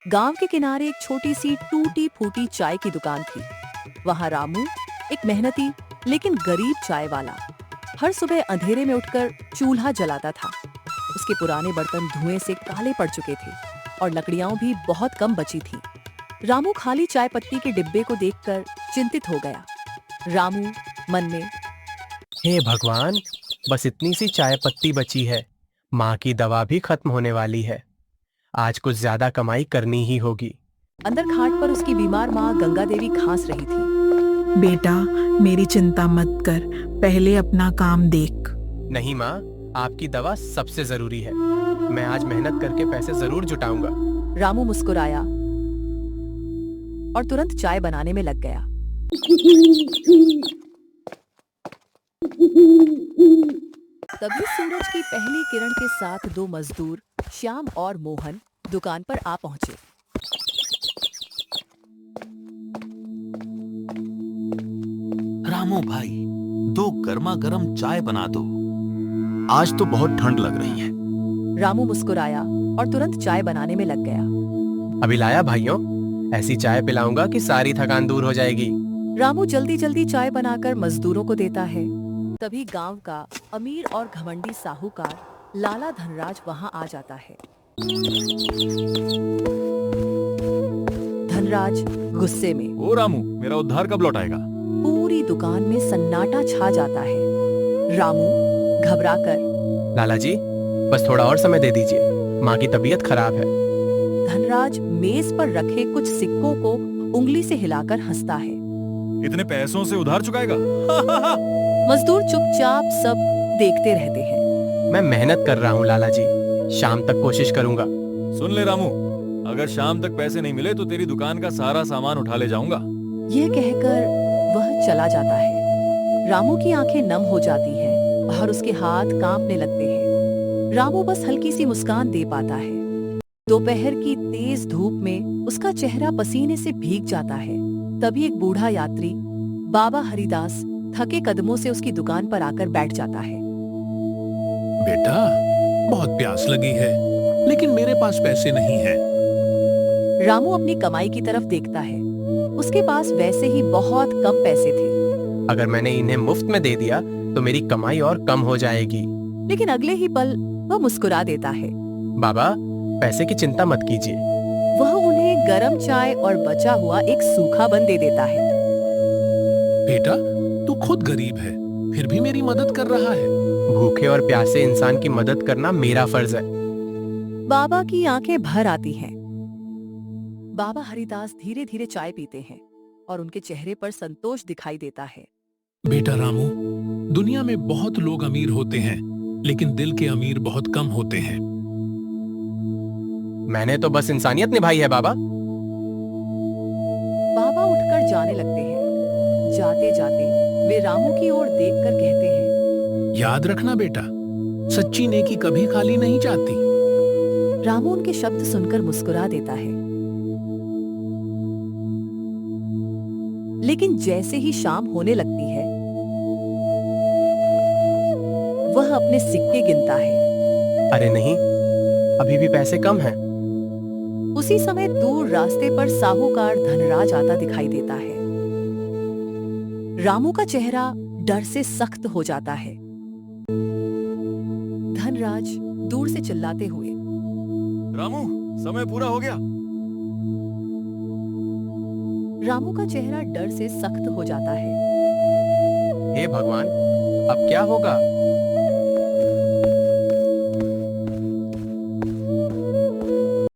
गांव के किनारे एक छोटी सी टूटी फूटी चाय की दुकान थी। वहां रामू, एक मेहनती लेकिन गरीब चाय वाला, हर सुबह अंधेरे में उठकर चूल्हा जलाता था। उसके पुराने बर्तन धुएं से काले पड़ चुके थे और लकड़ियां भी बहुत कम बची थी। रामू खाली चाय पत्ती के डिब्बे को देखकर चिंतित हो गया। रामू मन में, हे भगवान, बस इतनी सी चाय पत्ती बची है। माँ की दवा भी खत्म होने वाली है। आज कुछ ज्यादा कमाई करनी ही होगी। अंदर खाट पर उसकी बीमार माँ गंगा देवी घास रही थी। बेटा, मेरी चिंता मत कर, पहले अपना काम देख। नहीं माँ, आपकी दवा सबसे जरूरी है। मैं आज मेहनत करके पैसे जरूर जुटाऊंगा। रामू मुस्कुराया और तुरंत चाय बनाने में लग गया। तभी सूरज की पहली किरण के साथ दो मजदूर, श्याम और मोहन, दुकान पर आ पहुंचे। रामू भाई, दो गर्मा गर्म चाय बना दो। आज तो बहुत ठंड लग रही है। रामू मुस्कुराया और तुरंत चाय बनाने में लग गया। अभी लाया भाइयों, ऐसी चाय पिलाऊंगा कि सारी थकान दूर हो जाएगी। रामू जल्दी जल्दी चाय बनाकर मजदूरों को देता है। तभी गांव का अमीर और घमंडी साहूकार लाला धनराज वहां आ जाता है। धनराज गुस्से में। ओ रामू, मेरा उद्धार कब लौट आएगा? पूरी दुकान में सन्नाटा छा जाता है। रामू घबराकर, लाला जी, बस थोड़ा और समय दे दीजिए, माँ की तबीयत खराब है। धनराज मेज पर रखे कुछ सिक्कों को उंगली से हिलाकर हंसता है। इतने पैसों से उधार चुकाएगा? मजदूर चुपचाप सब देखते रहते हैं। मैं मेहनत कर रहा हूँ लाला जी, शाम तक कोशिश करूंगा। सुन ले रामू, अगर शाम तक पैसे नहीं मिले तो तेरी दुकान का सारा सामान उठा ले जाऊंगा। यह कहकर वह चला जाता है। रामू की आंखें नम हो जाती हैं और उसके हाथ कांपने लगते हैं। रामू बस हल्की सी मुस्कान दे पाता है। दोपहर की तेज धूप में उसका चेहरा पसीने से भीग जाता है। तभी एक बूढ़ा यात्री, बाबा हरिदास, थके कदमों से उसकी दुकान पर आकर बैठ जाता है। बेटा, बहुत प्यास लगी है, लेकिन मेरे पास पैसे नहीं हैं। रामू अपनी कमाई की तरफ देखता है। उसके पास वैसे ही बहुत कम पैसे थे। अगर मैंने इन्हें मुफ्त में दे दिया तो मेरी कमाई और कम हो जाएगी। लेकिन अगले ही पल वह मुस्कुरा देता है। बाबा, पैसे की चिंता मत कीजिए। वह उन्हें गरम चाय और बचा हुआ एक सूखा बन दे देता है। बेटा, तू खुद गरीब है, फिर भी मेरी मदद कर रहा है। भूखे और प्यासे इंसान की मदद करना मेरा फर्ज है। बाबा की आंखें भर आती हैं। बाबा हरिदास धीरे धीरे चाय पीते हैं और उनके चेहरे पर संतोष दिखाई देता है। बेटा रामू, दुनिया में बहुत लोग अमीर होते हैं, लेकिन दिल के अमीर बहुत कम होते हैं। मैंने तो बस इंसानियत निभाई है बाबा। बाबा उठकर जाने लगते हैं। जाते जाते वे रामू की ओर देखकर कहते हैं, याद रखना बेटा, सच्ची नेकी कभी खाली नहीं जाती। रामू उनके शब्द सुनकर मुस्कुरा देता है। लेकिन जैसे ही शाम होने लगती है, वह अपने सिक्के गिनता है। अरे नहीं, अभी भी पैसे कम हैं। उसी समय दूर रास्ते पर साहूकार धनराज आता दिखाई देता है। रामू का चेहरा डर से सख्त हो जाता है। धनराज दूर से चिल्लाते हुए, रामू, समय पूरा हो गया। रामू का चेहरा डर से सख्त हो जाता है। हे भगवान, अब क्या होगा?